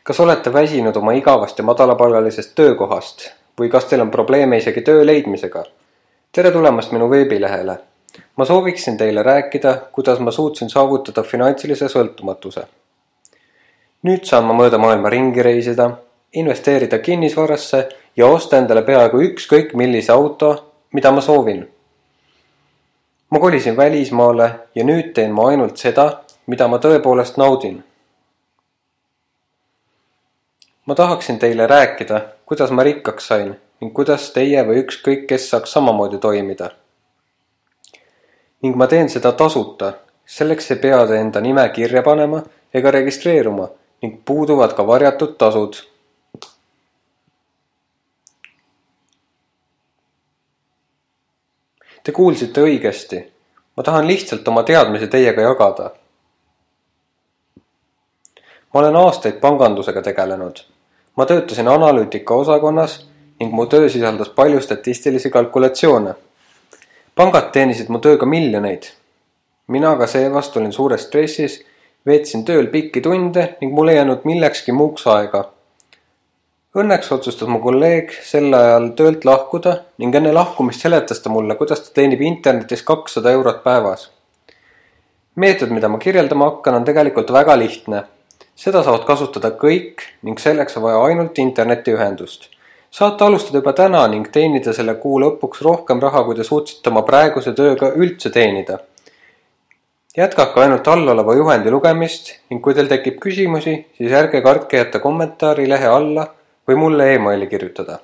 Kas olete väsinud oma igavast ja madalapalgalisest töökohast või kas teil on probleeme isegi töö leidmisega? Tere tulemast minu veebilehele. Ma sooviksin teile rääkida, kuidas ma suutsin saavutada finantsilise sõltumatuse. Nüüd saan ma mööda maailma ringi reisida, investeerida kinnisvarasse ja osta endale peaaegu ükskõik millise auto, mida ma soovin. Ma kolisin välismaale ja nüüd teen ma ainult seda, mida ma tõepoolest naudin. Ma tahaksin teile rääkida, kuidas ma rikkaks sain ning kuidas teie või ükskõik kes saaks samamoodi toimida. Ning ma teen seda tasuta, selleks ei pea te enda nime kirja panema ega registreeruma ning puuduvad ka varjatud tasud. Te kuulsite õigesti. Ma tahan lihtsalt oma teadmisi teiega jagada. Ma olen aastaid pangandusega tegelenud. Ma töötasin analüütika osakonnas ning mu töö sisaldas palju statistilisi kalkulatsioone. Pangad teenisid mu tööga miljoneid. Mina aga seevastu olin suures stressis, veetsin tööl pikki tunde ning mul ei jäänud millekski muuks aega. Õnneks otsustas mu kolleeg sel ajal töölt lahkuda ning enne lahkumist seletas ta mulle, kuidas ta teenib internetis 200 eurot päevas. Meetod, mida ma kirjeldama hakkan, on tegelikult väga lihtne. Seda saavad kasutada kõik ning selleks on vaja ainult internetiühendust. Saate alustada juba täna ning teenida selle kuu lõpuks rohkem raha, kui te suutsite oma praeguse tööga üldse teenida. Jätkake ainult alloleva juhendi lugemist ning kui teil tekib küsimusi, siis ärge kartke jätta kommentaari lehe alla või mulle e-maili kirjutada.